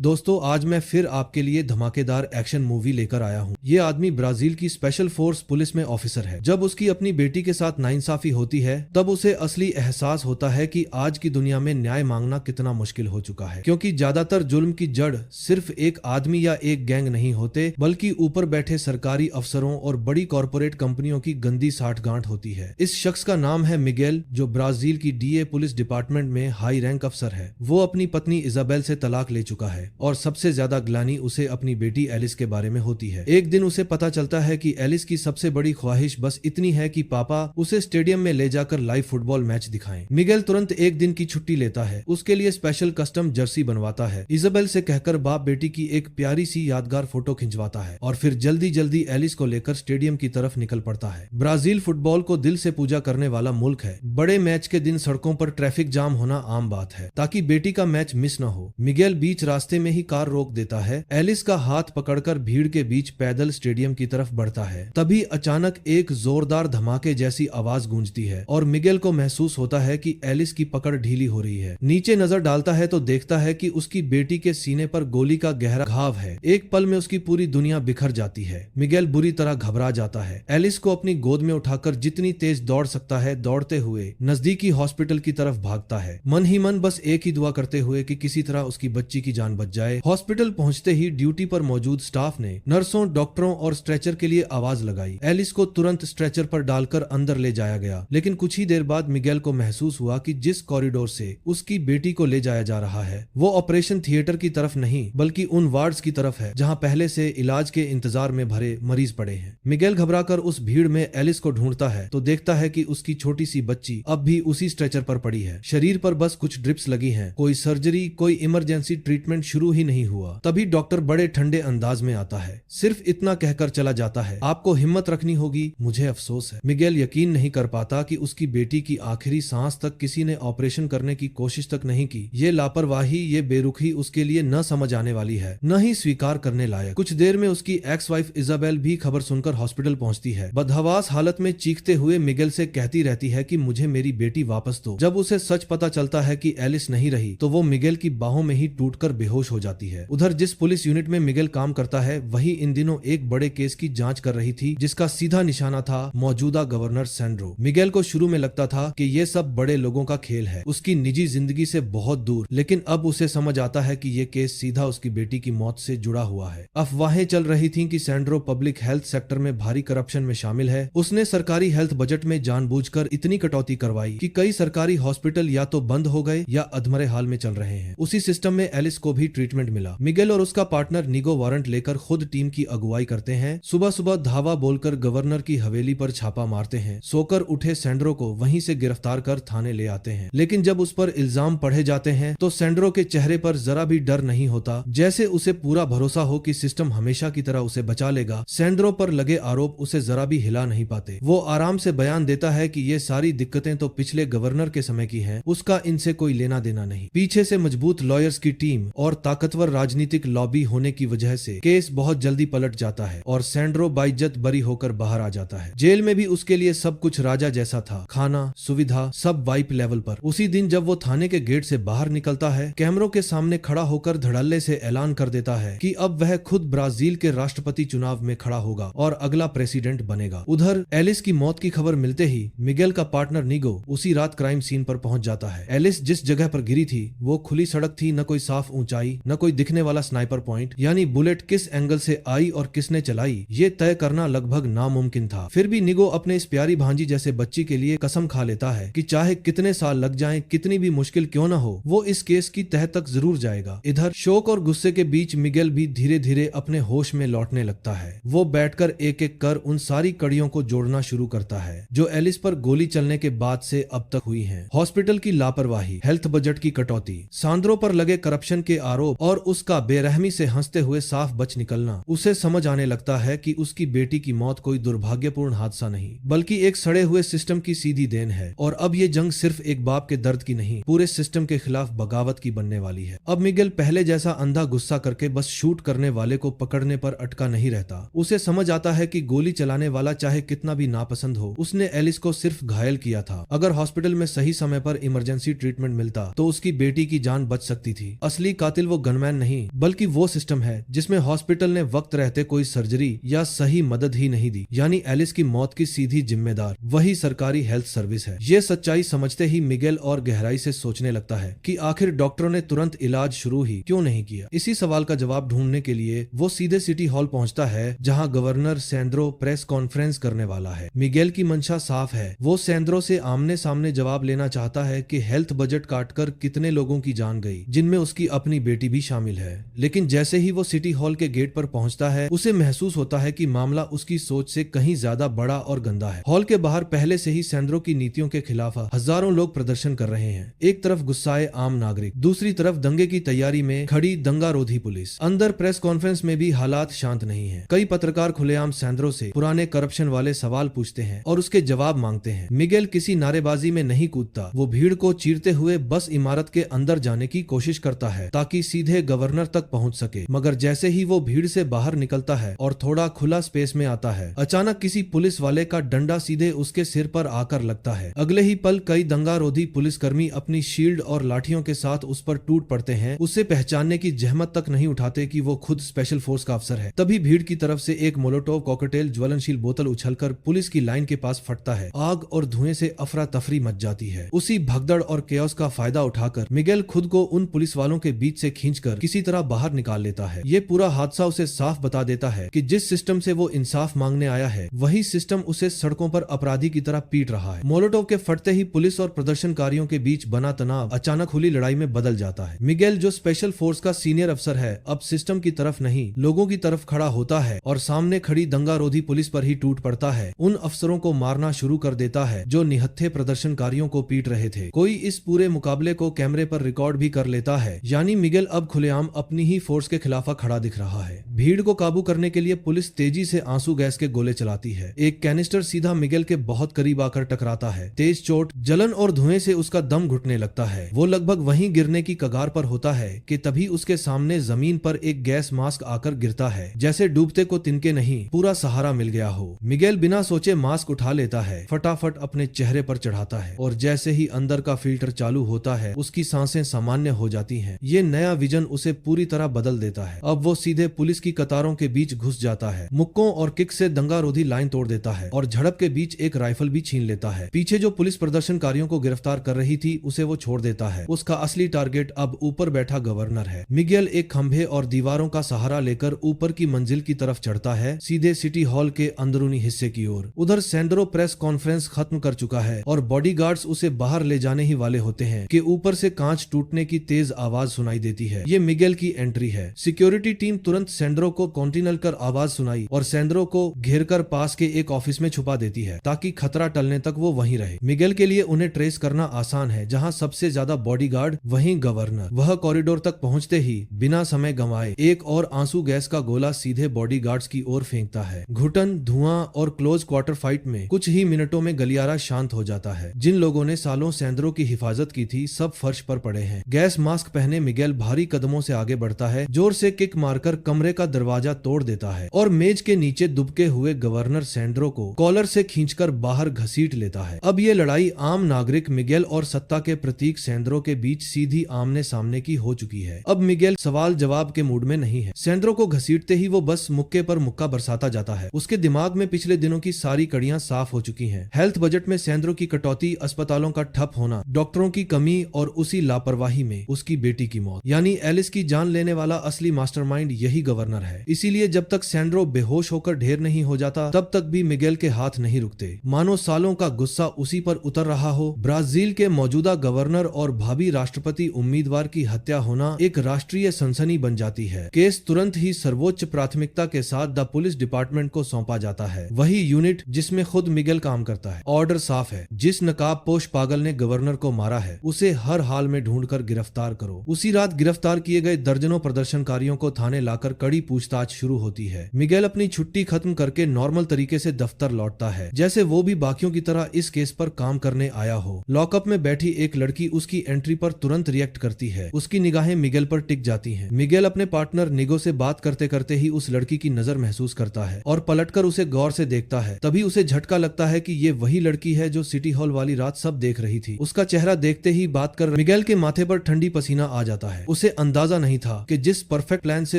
दोस्तों, आज मैं फिर आपके लिए धमाकेदार एक्शन मूवी लेकर आया हूँ। ये आदमी ब्राजील की स्पेशल फोर्स पुलिस में ऑफिसर है। जब उसकी अपनी बेटी के साथ नाइंसाफी होती है तब उसे असली एहसास होता है कि आज की दुनिया में न्याय मांगना कितना मुश्किल हो चुका है, क्योंकि ज्यादातर जुल्म की जड़ सिर्फ एक आदमी या एक गैंग नहीं होते, बल्कि ऊपर बैठे सरकारी अफसरों और बड़ी कॉरपोरेट कंपनियों की गंदी साठगांठ होती है। इस शख्स का नाम है मिगेल, जो ब्राजील की डीए पुलिस डिपार्टमेंट में हाई रैंक अफसर है। वो अपनी पत्नी इजाबेल से तलाक ले चुका है और सबसे ज्यादा ग्लानि उसे अपनी बेटी एलिस के बारे में होती है। एक दिन उसे पता चलता है कि एलिस की सबसे बड़ी ख्वाहिश बस इतनी है कि पापा उसे स्टेडियम में ले जाकर लाइव फुटबॉल मैच दिखाएं। मिगेल तुरंत एक दिन की छुट्टी लेता है, उसके लिए स्पेशल कस्टम जर्सी बनवाता है, इजाबेल से कहकर बाप बेटी की एक प्यारी सी यादगार फोटो खिंचवाता है और फिर जल्दी जल्दी एलिस को लेकर स्टेडियम की तरफ निकल पड़ता है। ब्राजील फुटबॉल को दिल से पूजा करने वाला मुल्क है। बड़े मैच के दिन सड़कों पर ट्रैफिक जाम होना आम बात है, ताकि बेटी का मैच मिस न हो। मिगेल बीच रास्ते में ही कार रोक देता है। एलिस का हाथ पकड़कर भीड़ के बीच पैदल स्टेडियम की तरफ बढ़ता है। तभी अचानक एक जोरदार धमाके जैसी आवाज गूंजती है और मिगेल को महसूस होता है कि एलिस की पकड़ ढीली हो रही है। नीचे नजर डालता है तो देखता है कि उसकी बेटी के सीने पर गोली का गहरा घाव है। एक पल में उसकी पूरी दुनिया बिखर जाती है। मिगेल बुरी तरह घबरा जाता है। एलिस को अपनी गोद में उठाकर जितनी तेज दौड़ सकता है दौड़ते हुए नजदीकी हॉस्पिटल की तरफ भागता है, मन ही मन बस एक ही दुआ करते हुए कि किसी तरह उसकी बच्ची की जान बच जाए। हॉस्पिटल पहुंचते ही ड्यूटी पर मौजूद स्टाफ ने नर्सों, डॉक्टरों और स्ट्रेचर के लिए आवाज लगाई। एलिस को तुरंत स्ट्रेचर पर डालकर अंदर ले जाया गया, लेकिन कुछ ही देर बाद मिगेल को महसूस हुआ कि जिस कॉरिडोर से उसकी बेटी को ले जाया जा रहा है वो ऑपरेशन थिएटर की तरफ नहीं बल्कि उन वार्ड्स की तरफ है जहां पहले से इलाज के इंतजार में भरे मरीज पड़े हैं। मिगेल घबराकर उस भीड़ में एलिस को ढूंढता है तो देखता है कि उसकी छोटी सी बच्ची अब भी उसी स्ट्रेचर पर पड़ी है। शरीर पर बस कुछ ड्रिप्स लगी हैं। कोई सर्जरी, कोई इमरजेंसी ट्रीटमेंट शुरू ही नहीं हुआ। तभी डॉक्टर बड़े ठंडे अंदाज में आता है, सिर्फ इतना कहकर चला जाता है, आपको हिम्मत रखनी होगी, मुझे अफसोस है। मिगेल यकीन नहीं कर पाता कि उसकी बेटी की आखिरी सांस तक किसी ने ऑपरेशन करने की कोशिश तक नहीं की। ये लापरवाही, ये बेरुखी उसके लिए न समझ आने वाली है, न ही स्वीकार करने लायक। कुछ देर में उसकी एक्स वाइफ इजाबेल भी खबर सुनकर हॉस्पिटल पहुंचती है। बदहवास हालत में चीखते हुए मिगेल से कहती रहती है कि मुझे मेरी बेटी वापस दो। जब उसे सच पता चलता है कि एलिस नहीं रही तो वो मिगेल की बाहों में ही टूटकर बेहोश हो जाती है। उधर जिस पुलिस यूनिट में मिगेल काम करता है वही इन दिनों एक बड़े केस की जांच कर रही थी, जिसका सीधा निशाना था मौजूदा गवर्नर सैंड्रो। मिगेल को शुरू में लगता था कि ये सब बड़े लोगों का खेल है, उसकी निजी जिंदगी से बहुत दूर, लेकिन अब उसे समझ आता है कि ये केस सीधा उसकी बेटी की मौत से जुड़ा हुआ है। अफवाहें चल रही थी कि सैंड्रो पब्लिक हेल्थ सेक्टर में भारी करप्शन में शामिल है। उसने सरकारी हेल्थ बजट में जानबूझकर इतनी कटौती करवाई कि कई सरकारी हॉस्पिटल या तो बंद हो गए या अधमरे हाल में चल रहे हैं। उसी सिस्टम में एलिस को भी ट्रीटमेंट मिला। मिगेल और उसका पार्टनर निगो वारंट लेकर खुद टीम की अगुवाई करते हैं। सुबह सुबह धावा बोलकर गवर्नर की हवेली पर छापा मारते हैं। सोकर उठे सैंड्रो को वहीं से गिरफ्तार कर थाने ले आते हैं, लेकिन जब उस पर इल्जाम पढ़े जाते हैं तो सैंड्रो के चेहरे पर जरा भी डर नहीं होता, जैसे उसे पूरा भरोसा हो कि सिस्टम हमेशा की तरह उसे बचा लेगा। सैंड्रो पर लगे आरोप उसे जरा भी हिला नहीं पाते। वो आराम से बयान देता है कि ये सारी दिक्कतें तो पिछले गवर्नर के समय की हैं, उसका इनसे कोई लेना देना नहीं। पीछे से मजबूत लॉयर्स की टीम और ताकतवर राजनीतिक लॉबी होने की वजह से केस बहुत जल्दी पलट जाता है और सैंड्रो बाइज्जत बरी होकर बाहर आ जाता है। जेल में भी उसके लिए सब कुछ राजा जैसा था, खाना, सुविधा, सब वाइप लेवल पर। उसी दिन जब वो थाने के गेट से बाहर निकलता है, कैमरों के सामने खड़ा होकर धड़ल्ले से ऐलान कर देता है कि अब वह खुद ब्राजील के राष्ट्रपति चुनाव में खड़ा होगा और अगला प्रेसिडेंट बनेगा। उधर एलिस की मौत की खबर मिलते ही मिगेल का पार्टनर निगो उसी रात क्राइम सीन पर पहुंच जाता है। एलिस जिस जगह पर गिरी थी वो खुली सड़क थी, न कोई साफ ऊंचाई, न कोई दिखने वाला स्नाइपर पॉइंट, यानी बुलेट किस एंगल से आई और किसने चलाई ये तय करना लगभग नामुमकिन था। फिर भी निगो अपने इस प्यारी भांजी जैसे बच्ची के लिए कसम खा लेता है कि चाहे कितने साल लग जाएं, कितनी भी मुश्किल क्यों न हो, वो इस केस की तह तक जरूर जाएगा। इधर शोक और गुस्से के बीच मिगेल भी धीरे धीरे अपने होश में लौटने लगता है। वो बैठकर एक एक कर उन सारी कड़ियों को जोड़ना शुरू करता है जो एलिस पर गोली चलने के बाद से अब तक हुई हैं। हॉस्पिटल की लापरवाही, हेल्थ बजट की कटौती, सांद्रो पर लगे करप्शन के आरोप और उसका बेरहमी से हंसते हुए साफ बच निकलना। उसे समझ आने लगता है कि उसकी बेटी की मौत कोई दुर्भाग्यपूर्ण हादसा नहीं बल्कि एक सड़े हुए सिस्टम की सीधी देन है और अब ये जंग सिर्फ एक बाप के दर्द की नहीं, पूरे सिस्टम के खिलाफ बगावत की बनने वाली है। अब मिगेल पहले जैसा अंधा गुस्सा करके बस शूट करने वाले को पकड़ने पर अटका नहीं रहता। उसे समझ आता है कि गोली चलाने वाला चाहे कितना भी नापसंद हो, उसने एलिस को सिर्फ घायल किया था। अगर हॉस्पिटल में सही समय पर इमरजेंसी ट्रीटमेंट मिलता तो उसकी बेटी की जान बच सकती थी। असली कातिल वो गनमैन नहीं बल्कि वो सिस्टम है जिसमें हॉस्पिटल ने वक्त रहते कोई सर्जरी या सही मदद ही नहीं दी, यानी एलिस की मौत की सीधी जिम्मेदार वही सरकारी हेल्थ सर्विस है। ये सच्चाई समझते ही मिगेल और गहराई से सोचने लगता है कि आखिर डॉक्टरों ने तुरंत इलाज शुरू ही क्यों नहीं किया। इसी सवाल का जवाब ढूंढने के लिए वो सीधे सिटी हॉल पहुंचता है जहां गवर्नर सैंड्रो प्रेस कॉन्फ्रेंस करने वाला है। मिगेल की मंशा साफ है, वो सैंड्रो से आमने सामने जवाब लेना चाहता है कि हेल्थ बजट काटकर कितने लोगों की जान गई, जिनमें उसकी अपनी बेटी भी शामिल है। लेकिन जैसे ही वो सिटी हॉल के गेट पर पहुंचता है उसे महसूस होता है कि मामला उसकी सोच से कहीं ज्यादा बड़ा और गंदा है। हॉल के बाहर पहले से ही सैंड्रो की नीतियों के खिलाफ हजारों लोग प्रदर्शन कर रहे हैं। एक तरफ गुस्साए आम नागरिक, दूसरी तरफ दंगे की तैयारी में खड़ी दंगारोधी पुलिस। अंदर प्रेस कॉन्फ्रेंस में भी हालात शांत नहीं है। कई पत्रकार खुलेआम सैंड्रो से पुराने करप्शन वाले सवाल पूछते हैं और उसके जवाब मांगते हैं। मिगेल किसी नारेबाजी में नहीं कूदता, वो भीड़ को चीरते हुए बस इमारत के अंदर जाने की कोशिश करता है ताकि सीधे गवर्नर तक पहुंच सके। मगर जैसे ही वो भीड़ से बाहर निकलता है और थोड़ा खुला स्पेस में आता है, अचानक किसी पुलिस वाले का डंडा सीधे उसके सिर पर आकर लगता है। अगले ही पल कई दंगारोधी पुलिसकर्मी अपनी शील्ड और लाठियों के साथ उस पर टूट पड़ते हैं। उसे पहचानने की जहमत तक नहीं उठाते कि वो खुद स्पेशल फोर्स का अफसर है। तभी भीड़ की तरफ से एक मोलोटोव कॉकटेल ज्वलनशील बोतल उछलकर पुलिस की लाइन के पास फटता है। आग और धुएं से अफरा तफरी मच जाती है। उसी भगदड़ और केओस का फायदा उठाकर मिगेल खुद को उन पुलिस वालों के बीच से खींचकर किसी तरह बाहर निकाल लेता है। ये पूरा हादसा उसे साफ बता देता है कि जिस सिस्टम से वो इंसाफ मांगने आया है वही सिस्टम उसे सड़कों पर अपराधी की तरह पीट रहा है। मोलोटोव के फटते ही पुलिस और प्रदर्शनकारियों के बीच बना तनाव अचानक खुली लड़ाई में बदल जाता है। मिगेल जो स्पेशल फोर्स का सीनियर अफसर है अब सिस्टम की तरफ नहीं लोगों की तरफ खड़ा होता है और सामने खड़ी दंगारोधी पुलिस पर ही टूट पड़ता है। उन अफसरों को मारना शुरू कर देता है जो निहत्थे प्रदर्शनकारियों को पीट रहे थे। कोई इस पूरे मुकाबले को कैमरे पर रिकॉर्ड भी कर लेता है, यानी मिगेल अब खुलेआम अपनी ही फोर्स के खिलाफ खड़ा दिख रहा है। भीड़ को काबू करने के लिए पुलिस तेजी से आंसू गैस के गोले चलाती है। एक कैनिस्टर सीधा मिगेल के बहुत करीब आकर टकराता है। तेज चोट, जलन और धुएं से उसका दम घुटने लगता है। वो लगभग वहीं गिरने की कगार पर होता है कि तभी उसके सामने जमीन पर एक गैस मास्क आकर गिरता है, जैसे डूबते को तिनके नहीं पूरा सहारा मिल गया हो। मिगेल बिना सोचे मास्क उठा लेता है, फटाफट अपने चेहरे पर चढ़ाता है और जैसे ही अंदर का फिल्टर चालू होता है उसकी सांसें सामान्य हो जाती हैं। ये नया विजन उसे पूरी तरह बदल देता है। अब वो सीधे पुलिस की कतारों के बीच घुस जाता है, मुक्कों और किक से दंगारोधी लाइन तोड़ देता है और झड़प के बीच एक राइफल भी छीन लेता है। पीछे जो पुलिस प्रदर्शनकारियों को गिरफ्तार कर रही थी उसे वो छोड़ देता है। उसका असली टारगेट अब ऊपर बैठा गवर्नर है। मिगेल एक खंभे और दीवारों का सहारा लेकर ऊपर की मंजिल की तरफ चढ़ता है, सीधे सिटी हॉल के अंदरूनी हिस्से की ओर। उधर सैंड्रो प्रेस कॉन्फ्रेंस खत्म कर चुका है और बॉडीगार्ड्स उसे बाहर ले जाने ही वाले होते हैं कि ऊपर से कांच टूटने की तेज आवाज सुनाई देती है। ये मिगेल की एंट्री है। सिक्योरिटी टीम तुरंत सैंड्रो को कॉन्टिनल कर आवाज सुनाई और सैंड्रो को घेरकर पास के एक ऑफिस में छुपा देती है ताकि खतरा टलने तक वो वहीं रहे। मिगेल के लिए उन्हें ट्रेस करना आसान है, जहां सबसे ज्यादा बॉडीगार्ड वहीं गवर्नर। वह कॉरिडोर तक पहुंचते ही बिना समय गंवाए एक और आंसू गैस का गोला सीधे बॉडीगार्ड्स की ओर फेंकता है। घुटन, धुआं और क्लोज क्वार्टर फाइट में कुछ ही मिनटों में गलियारा शांत हो जाता है। जिन लोगों ने सालों सैंड्रो की हिफाजत की थी सब फर्श पर पड़े हैं। गैस मास्क पहने मिगेल भारी कदमों से आगे बढ़ता है, जोर से किक मारकर कमरे का दरवाजा तोड़ देता है और मेज के नीचे दुबके हुए गवर्नर सैंड्रो को कॉलर से खींचकर बाहर घसीट लेता है। अब ये लड़ाई आम नागरिक मिगेल और सत्ता के प्रतीक सैंड्रो के बीच सीधी आमने सामने की हो चुकी है। अब मिगेल सवाल जवाब के मूड में नहीं है। सैंड्रो को घसीटते ही वो बस मुक्के पर मुक्का बरसाता जाता है। उसके दिमाग में पिछले दिनों की सारी कड़ियां साफ हो चुकी हैं। हेल्थ बजट में सैंड्रो की कटौती, अस्पतालों का ठप होना, डॉक्टरों की कमी और उसी लापरवाही में उसकी बेटी की मौत, यानी एलिस की जान लेने वाला असली मास्टरमाइंड यही गवर्नर है। इसीलिए जब तक सैंड्रो बेहोश होकर ढेर नहीं हो जाता तब तक भी मिगेल के हाथ नहीं रुकते, मानो सालों का गुस्सा उसी पर उतर रहा हो। ब्राजील के मौजूदा गवर्नर और भावी राष्ट्रपति उम्मीदवार की हत्या होना एक राष्ट्रीय सनसनी बन जाती है। केस तुरंत ही सर्वोच्च प्राथमिकता के साथ द पुलिस डिपार्टमेंट को सौंपा जाता है, वही यूनिट जिसमें खुद मिगेल काम करता है। ऑर्डर साफ है, जिस नकाबपोश पागल ने गवर्नर को मारा है उसे हर हाल में ढूंढकर गिरफ्तार करो। उसी रात गिरफ्तार किए गए दर्जनों प्रदर्शनकारियों को थाने लाकर कड़ी पूछताछ शुरू होती है। मिगेल अपनी छुट्टी खत्म करके नॉर्मल तरीके से दफ्तर लौटता है, जैसे वो भी बाकियों की तरह इस केस पर काम करने आया हो। लॉकअप में बैठी एक लड़की उसकी एंट्री पर तुरंत रिएक्ट करती है। उसकी निगाहें मिगेल पर टिक जाती हैं। मिगेल अपने पार्टनर निगो से बात करते करते ही उस लड़की की नजर महसूस करता है और पलटकर उसे गौर से देखता है। तभी उसे झटका लगता है कि ये वही लड़की है जो सिटी हॉल वाली रात सब देख रही थी। उसका चेहरा देखते ही बात कर मिगेल के माथे पर ठंडी पसीना आ जाता है। उसे अंदाजा नहीं था कि जिस परफेक्ट प्लान से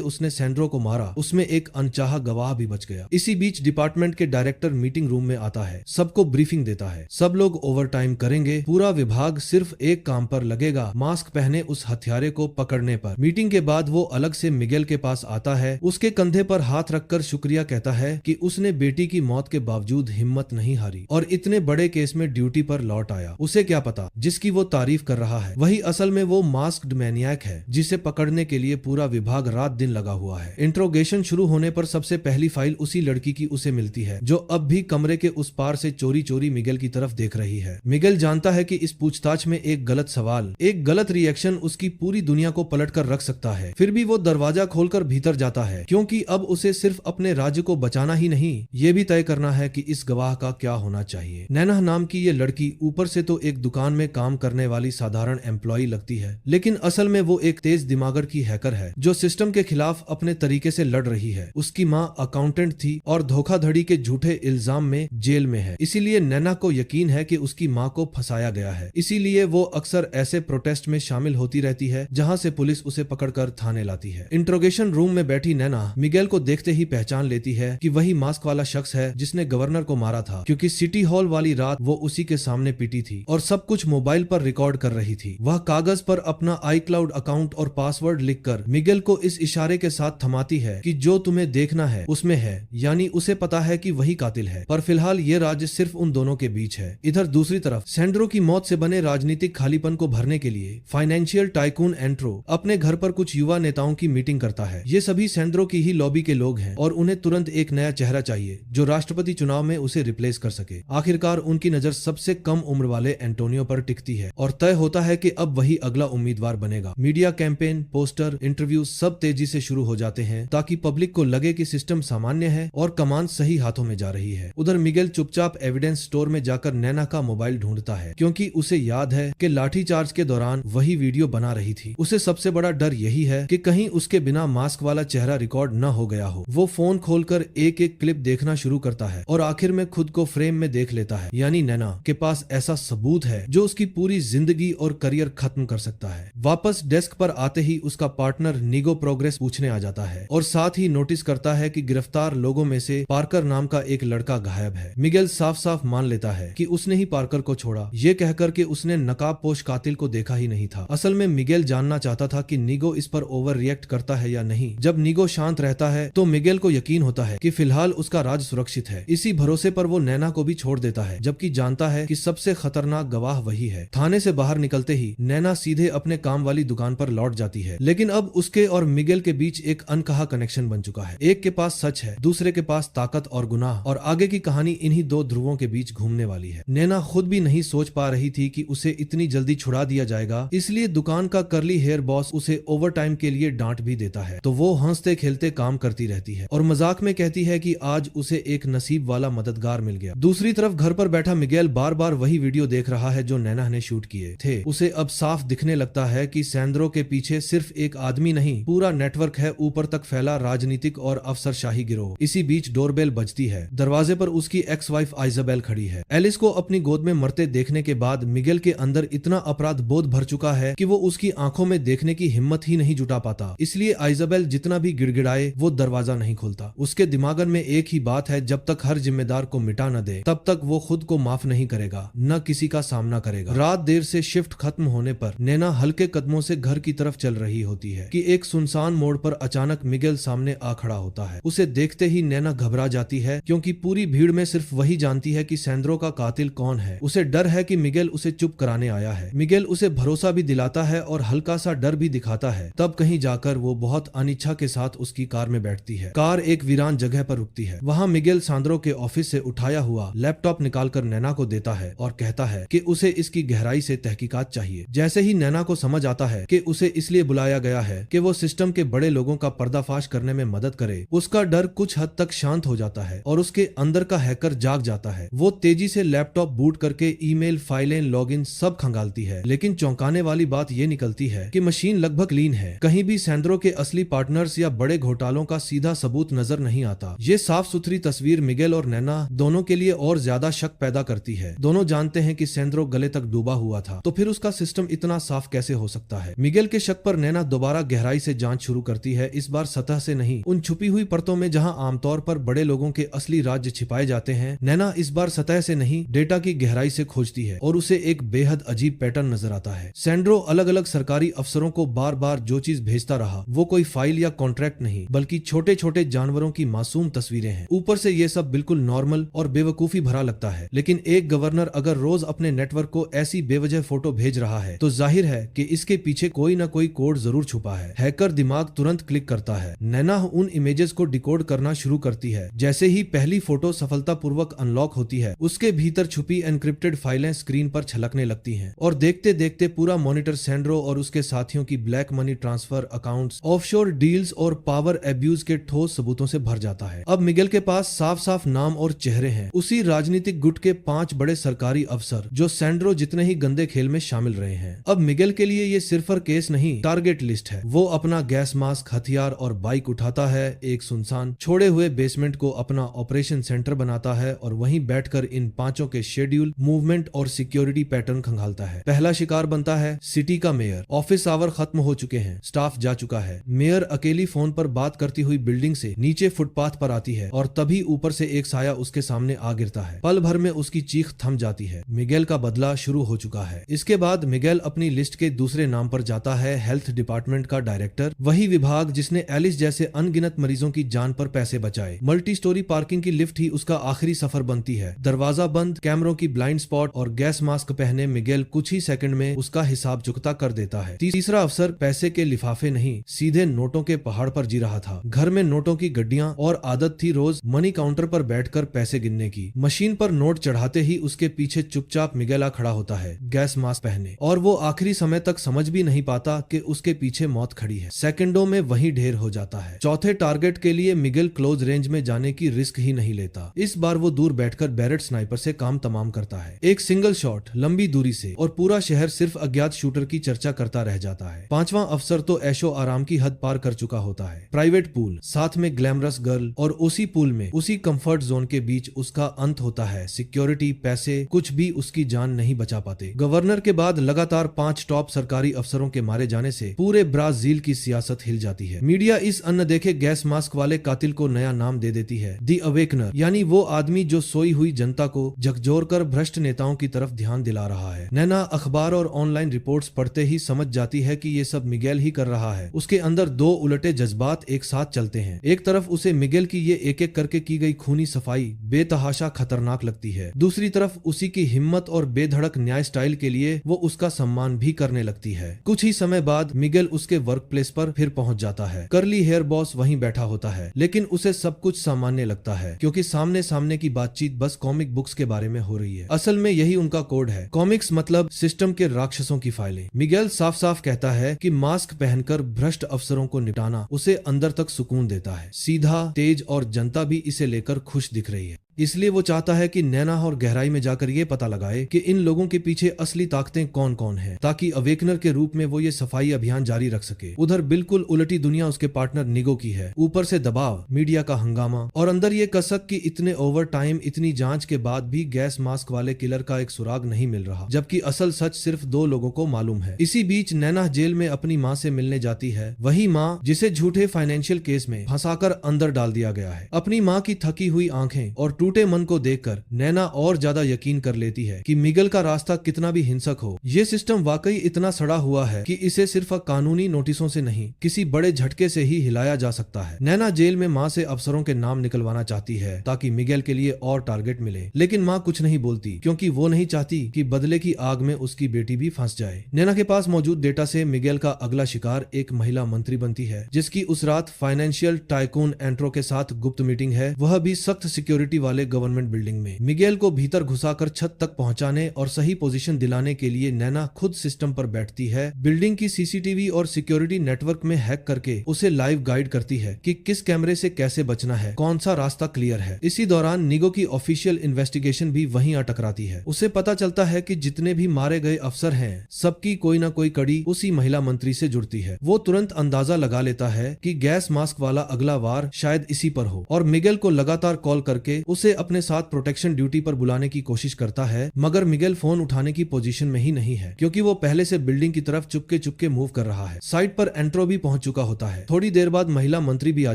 उसने सैंड्रो को मारा उसमें एक अनचाहा गवाह भी बच गया। इसी बीच डिपार्टमेंट के डायरेक्टर मीटिंग रूम में आता है, सबको ब्रीफिंग देता है। सब लोग ओवरटाइम करेंगे, पूरा विभाग सिर्फ एक काम पर लगेगा, मास्क पहने उस हत्यारे को पकड़ने पर। मीटिंग के बाद वो अलग से मिगेल के पास आता है, उसके कंधे पर हाथ रखकर शुक्रिया कहता है कि उसने बेटी की मौत के बावजूद हिम्मत नहीं हारी और इतने बड़े केस में ड्यूटी पर लौट आया। उसे क्या पता जिसकी वो तारीफ कर रहा है वही असल में वो मास्क्ड मैनियाक है जिसे पकड़ने के लिए पूरा विभाग रात दिन लगा हुआ है। इंट्रोगेशन शुरू होने पर सबसे पहली फाइल उसी लड़की की उसे मिलती है जो अब भी कमरे के उस पार से चोरी चोरी मिगेल की तरफ देख रही है। मिगेल जानता है कि इस पूछताछ में एक गलत सवाल, एक गलत रिएक्शन उसकी पूरी दुनिया को पलट कर रख सकता है। फिर भी वो दरवाजा खोलकर भीतर जाता है क्योंकि अब उसे सिर्फ अपने राज्य को बचाना ही नहीं, ये भी तय करना है कि इस गवाह का क्या होना चाहिए। नैना नाम की ये लड़की ऊपर से तो एक दुकान में काम करने वाली साधारण एम्प्लॉय लगती है, लेकिन असल में वो एक तेज दिमागर की हैकर है जो सिस्टम के खिलाफ अपने तरीके से लड़ रही है। उसकी माँ अकाउंटेंट थी और धोखाधड़ी के झूठे इल्जाम में जेल में है, इसीलिए नैना को यकीन है कि उसकी माँ को फंसाया गया है। इसीलिए वो अक्सर ऐसे प्रोटेस्ट में शामिल होती रहती है जहाँ से पुलिस उसे पकड़कर थाने लाती है। इंट्रोगेशन रूम में बैठी नैना मिगेल को देखते ही पहचान लेती है कि वही मास्क वाला शख्स है जिसने गवर्नर को मारा था, क्योंकि सिटी हॉल वाली रात वो उसी के सामने पीटी थी और सब कुछ मोबाइल पर रिकॉर्ड कर रही थी। वह कागज पर अपना iCloud अकाउंट और पासवर्ड लिखकर मिगेल को इस इशारे के साथ थमाती है कि जो तुम्हें देखना है उसमें है, यानी उसे पता है कि वही कातिल है। पर फिलहाल ये राज सिर्फ उन दोनों के बीच है। इधर दूसरी तरफ सैंड्रो की मौत से बने राजनीतिक खालीपन को भरने के लिए फाइनेंशियल टाइकून एंट्रो अपने घर पर कुछ युवा नेताओं की मीटिंग करता है। ये सभी सैंड्रो की ही लॉबी के लोग हैं और उन्हें तुरंत एक नया चेहरा चाहिए जो राष्ट्रपति चुनाव में उसे रिप्लेस कर सके। आखिरकार उनकी नजर सबसे कम उम्र वाले एंटोनियो पर टिकती है और तय होता है कि अब वही अगला उम्मीदवार बनेगा। मीडिया कैंपेन, पोस्टर, इंटरव्यू सब तेजी से शुरू हो जाते हैं ताकि पब्लिक को लगे कि सिस्टम सामान्य है और कमान सही हाथों में जा रही है। उधर मिगेल चुपचाप एविडेंस स्टोर में जाकर नैना का मोबाइल ढूंढता है क्योंकि उसे याद है कि लाठीचार्ज के दौरान वही वीडियो बना रही थी। उसे सबसे बड़ा डर यही है कि कहीं उसके बिना मास्क वाला चेहरा रिकॉर्ड न हो गया हो। वो फोन खोलकर एक एक क्लिप देखना शुरू करता है और आखिर में खुद को फ्रेम में देख लेता है, यानी नैना के पास ऐसा सबूत है जो उसकी पूरी जिंदगी और करियर खत्म कर सकता है। वापस डेस्क पर आते ही उसका पार्टनर निगो प्रोग्रेस पूछने आ जाता है और साथ ही नोटिस करता है कि गिरफ्तार लोगों में से पार्कर नाम का एक लड़का गायब है। मिगेल साफ साफ मान लेता है कि उसने ही पार्कर को छोड़ा, ये कहकर कि उसने नकाबपोश कातिल को देखा ही नहीं था। असल में मिगेल जानना चाहता था कि निगो इस पर ओवर रिएक्ट करता है या नहीं। जब निगो शांत रहता है तो मिगेल को यकीन होता है कि फिलहाल उसका राज सुरक्षित है। इसी भरोसे पर वो नैना को भी छोड़ देता है, जबकि जानता है कि सबसे खतरनाक गवाह वही है। थाने से बाहर निकलते ही नैना सीधे अपने काम वाली दुकान पर लौट जाती है, लेकिन अब उसके और मिगेल के बीच एक अनकहा कनेक्शन बन चुका है। एक के पास सच है, दूसरे के पास ताकत और गुनाह, और आगे की कहानी इन्हीं दो ध्रुवों के बीच घूमने वाली है। नैना खुद भी नहीं सोच पा रही थी कि उसे इतनी जल्दी छुड़ा दिया जाएगा, इसलिए दुकान का कर्ली हेयर बॉस उसे ओवरटाइम के लिए डांट भी देता है तो वो हंसते खेलते काम करती रहती है और मजाक में कहती है कि आज उसे एक नसीब वाला मददगार मिल गया। दूसरी तरफ घर पर बैठा मिगेल बार बार वही वीडियो देख रहा है जो नैना ने शूट किए थे। उसे अब साफ दिखने लगता है कि सैंड्रो के पीछे सिर्फ एक आदमी नहीं, पूरा नेटवर्क है, ऊपर तक फैला राजनीतिक और अफसरशाही गिरोह। इसी बीच डोरबेल बजती है। दरवाजे पर उसकी एक्स वाइफ आइजाबेल खड़ी है। एलिस को अपनी गोद में मरते देखने के बाद मिगेल के अंदर इतना अपराध बोध भर चुका है कि वो उसकी आंखों में देखने की हिम्मत ही नहीं जुटा पाता। इसलिए आइजाबेल जितना भी गिड़गिड़ाए वो दरवाजा नहीं खोलता। उसके दिमागन में एक ही बात है, जब तक हर जिम्मेदार को मिटा न दे तब तक वो खुद को माफ नहीं करेगा, न किसी का सामना करेगा। रात देर से शिफ्ट खत्म होने पर नैना हल्के कदमों से घर की तरफ चल रही होती है कि एक सुनसान मोड़ पर अचानक मिगेल सामने आ खड़ा होता है। उसे देखते ही नैना घबरा जाती है क्योंकि पूरी भीड़ में सिर्फ वही जानती है कि सैंड्रो का कातिल कौन है। उसे डर है कि मिगेल उसे चुप कराने आया है। मिगेल उसे भरोसा भी दिलाता है और हल्का सा डर भी दिखाता है। तब कहीं जाकर वो बहुत अनिच्छा के साथ उसकी कार में बैठती है। कार एक वीरान जगह पर रुकती है। वहाँ मिगेल सैंड्रो के ऑफिस से उठाया हुआ लैपटॉप निकालकर नैना को देता है और कहता है कि उसे इसकी गहराई से तहकीकात चाहिए। जैसे ही नैना को समझ आता है कि उसे इसलिए बुलाया गया है कि वो सिस्टम के बड़े लोगों का पर्दाफाश करने में मदद करे, उसका डर कुछ हद तक शांत हो जाता है और उसके अंदर का हैकर जाग जाता है। वो तेजी से लैपटॉप बूट करके ईमेल, फाइलें, लॉगिन सब खंगालती है, लेकिन चौंकाने वाली बात ये निकलती है कि मशीन लगभग क्लीन है। कहीं भी सैंड्रो के असली पार्टनर्स या बड़े घोटालों का सीधा सबूत नजर नहीं आता। ये साफ सुथरी तस्वीर मिगेल और नैना दोनों के लिए और ज्यादा शक पैदा करती है। दोनों जानते हैं कि सैंड्रो गले तक डूबा हुआ था, तो फिर उसका सिस्टम इतना साफ कैसे हो सकता है। मिगेल मिगेल के शक पर नैना दोबारा गहराई से जांच शुरू करती है, इस बार सतह से नहीं, उन छुपी हुई परतों में जहां आमतौर पर बड़े लोगों के असली राज्य छिपाए जाते हैं। नैना इस बार सतह से नहीं, डेटा की गहराई से खोजती है और उसे एक बेहद अजीब पैटर्न नजर आता है। सैंड्रो अलग अलग सरकारी अफसरों को बार बार जो चीज भेजता रहा वो कोई फाइल या कॉन्ट्रैक्ट नहीं, बल्कि छोटे छोटे जानवरों की मासूम तस्वीरें हैं। ऊपर से ये सब बिल्कुल नॉर्मल और बेवकूफी भरा लगता है, लेकिन एक गवर्नर अगर रोज अपने नेटवर्क को ऐसी बेवजह फोटो भेज रहा है तो जाहिर है कि इसके पीछे कोई ना कोई कोड जरूर छुपा है। हैकर दिमाग तुरंत क्लिक करता है। नैना उन इमेजेस को डिकोड करना शुरू करती है। जैसे ही पहली फोटो सफलतापूर्वक अनलॉक होती है, उसके भीतर छुपी एनक्रिप्टेड फाइलें स्क्रीन पर छलकने लगती हैं और देखते देखते पूरा मॉनिटर सैंड्रो और उसके साथियों की black money transfer accounts, offshore deals और पावर एब्यूज के ठोस सबूतों से भर जाता है। अब मिगेल के पास साफ साफ नाम और चेहरे हैं, उसी राजनीतिक गुट के 5 बड़े सरकारी अफसर जो सैंड्रो जितने ही गंदे खेल में शामिल रहे हैं। अब मिगेल के लिए ये सिर्फ केस नहीं, टारगेट लिस्ट है। वो अपना गैस मास्क, हथियार और बाइक उठाता है, एक सुनसान छोड़े हुए बेसमेंट को अपना ऑपरेशन सेंटर बनाता है और वहीं बैठकर इन 5 के शेड्यूल, मूवमेंट और सिक्योरिटी पैटर्न खंगालता है। पहला शिकार बनता है सिटी का मेयर। ऑफिस आवर खत्म हो चुके हैं, स्टाफ जा चुका है। मेयर अकेली फोन पर बात करती हुई बिल्डिंग से नीचे फुटपाथ पर आती है और तभी ऊपर से एक साया उसके सामने आ गिरता है। पल भर में उसकी चीख थम जाती है। मिगेल का बदला शुरू हो चुका है। इसके बाद मिगेल अपनी लिस्ट के दूसरे नाम पर जाता है, हेल्थ डिपार्टमेंट का डायरेक्टर। वही विभाग जिसने एलिस जैसे अनगिनत मरीजों की जान पर पैसे बचाए। मल्टी स्टोरी पार्किंग की लिफ्ट ही उसका आखिरी सफर बनती है। दरवाजा बंद, कैमरों की ब्लाइंड स्पॉट और गैस मास्क पहने मिगेल कुछ ही सेकंड में उसका हिसाब चुकता कर देता है। तीसरा अफसर पैसे के लिफाफे नहीं, सीधे नोटों के पहाड़ पर जी रहा था। घर में नोटों की गड्डियां और आदत थी रोज मनी काउंटर पर बैठकर पैसे गिनने की। मशीन पर नोट चढ़ाते ही उसके पीछे चुपचाप मिगेला खड़ा होता है, गैस मास्क पहने, और वो आखिरी समय तक समझ भी नहीं पाता कि उसके पीछे मौत खड़ी है। सेकंडों में वही ढेर हो जाता है। चौथे टारगेट के लिए मिगेल क्लोज रेंज में जाने की रिस्क ही नहीं लेता। इस बार वो दूर बैठकर बैरेट स्नाइपर से काम तमाम करता है। एक सिंगल शॉट लंबी दूरी से और पूरा शहर सिर्फ अज्ञात शूटर की चर्चा करता रह जाता है। पांचवां अफसर तो ऐशो आराम की हद पार कर चुका होता है। प्राइवेट पूल, साथ में ग्लैमरस गर्ल और उसी पूल में, उसी कंफर्ट जोन के बीच उसका अंत होता है। सिक्योरिटी, पैसे, कुछ भी उसकी जान नहीं बचा पाते। गवर्नर के बाद लगातार 5 टॉप सरकारी अफसरों के मारे जाने से पूरे ब्राजील की सियासत हिल जाती है। मीडिया इस अनदेखे गैस मास्क वाले कातिल को नया नाम दे देती है, दी अवेकनर, यानी वो आदमी जो सोई हुई जनता को झकझोरकर भ्रष्ट नेताओं की तरफ ध्यान दिला रहा है। नैना अखबार और ऑनलाइन रिपोर्ट्स पढ़ते ही समझ जाती है कि ये सब मिगेल ही कर रहा है। उसके अंदर 2 उलटे जज्बात एक साथ चलते हैं। एक तरफ उसे मिगेल की ये एक एक करके की गई खूनी सफाई बेतहाशा खतरनाक लगती है, दूसरी तरफ उसी की हिम्मत और बेधड़क न्याय स्टाइल के लिए वो उसका सम्मान भी करने लगती है। कुछ ही समय बाद मिगेल उसके वर्क प्लेस पर फिर पहुंच जाता है। कर्ली हेयर बॉस वहीं बैठा होता है, लेकिन उसे सब कुछ सामान्य लगता है क्योंकि सामने सामने की बातचीत बस कॉमिक बुक्स के बारे में हो रही है। असल में यही उनका कोड है। कॉमिक्स मतलब सिस्टम के राक्षसों की फाइलें। मिगेल साफ साफ कहता है कि मास्क पहनकर भ्रष्ट अफसरों को निपटाना उसे अंदर तक सुकून देता है। सीधा, तेज और जनता भी इसे लेकर खुश दिख रही है। इसलिए वो चाहता है कि नैना और गहराई में जाकर ये पता लगाए कि इन लोगों के पीछे असली ताकतें कौन कौन हैं, ताकि अवेकनर के रूप में वो ये सफाई अभियान जारी रख सके। उधर बिल्कुल उलटी दुनिया उसके पार्टनर निगो की है। ऊपर से दबाव, मीडिया का हंगामा और अंदर ये कसक कि इतने ओवर टाइम, इतनी जांच के बाद भी गैस मास्क वाले किलर का एक सुराग नहीं मिल रहा, जबकि असल सच सिर्फ 2 लोगों को मालूम है। इसी बीच नैना जेल में अपनी माँ से मिलने जाती है, वही माँ जिसे झूठे फाइनेंशियल केस में फंसाकर अंदर डाल दिया गया है। अपनी माँ की थकी हुई आंखें और टूटे मन को देखकर नैना और ज्यादा यकीन कर लेती है कि मिगेल का रास्ता कितना भी हिंसक हो, ये सिस्टम वाकई इतना सड़ा हुआ है कि इसे सिर्फ कानूनी नोटिसों से नहीं, किसी बड़े झटके से ही हिलाया जा सकता है। नैना जेल में माँ से अफसरों के नाम निकलवाना चाहती है ताकि मिगेल के लिए और टारगेट मिले, लेकिन माँ कुछ नहीं बोलती क्योंकि वो नहीं चाहती कि बदले की आग में उसकी बेटी भी फंस जाए। नैना के पास मौजूद डेटा से मिगेल का अगला शिकार एक महिला मंत्री बनती है, जिसकी उस रात फाइनेंशियल टाइकून एंट्रो के साथ गुप्त मीटिंग है, वह भी सख्त सिक्योरिटी वाले गवर्नमेंट बिल्डिंग में। मिगेल को भीतर घुसाकर छत तक पहुंचाने और सही पोजीशन दिलाने के लिए नैना खुद सिस्टम पर बैठती है। बिल्डिंग की सीसीटीवी और सिक्योरिटी नेटवर्क में हैक करके उसे लाइव गाइड करती है कि किस कैमरे से कैसे बचना है, कौन सा रास्ता क्लियर है। इसी दौरान निगो की ऑफिशियल इन्वेस्टिगेशन भी वहीं आ टकराती है। उसे पता चलता है कि जितने भी मारे गए अफसर हैं, सबकी कोई ना कोई कड़ी उसी महिला मंत्री से जुड़ती है। वो तुरंत अंदाजा लगा लेता है कि गैस मास्क वाला अगला वार शायद इसी पर हो और मिगेल को लगातार कॉल करके उसे उसे अपने साथ प्रोटेक्शन ड्यूटी पर बुलाने की कोशिश करता है, मगर मिगेल फोन उठाने की पोजीशन में ही नहीं है क्योंकि वो पहले से बिल्डिंग की तरफ चुपके मूव कर रहा है। साइट पर एंट्रो भी पहुंच चुका होता है। थोड़ी देर बाद महिला मंत्री भी आ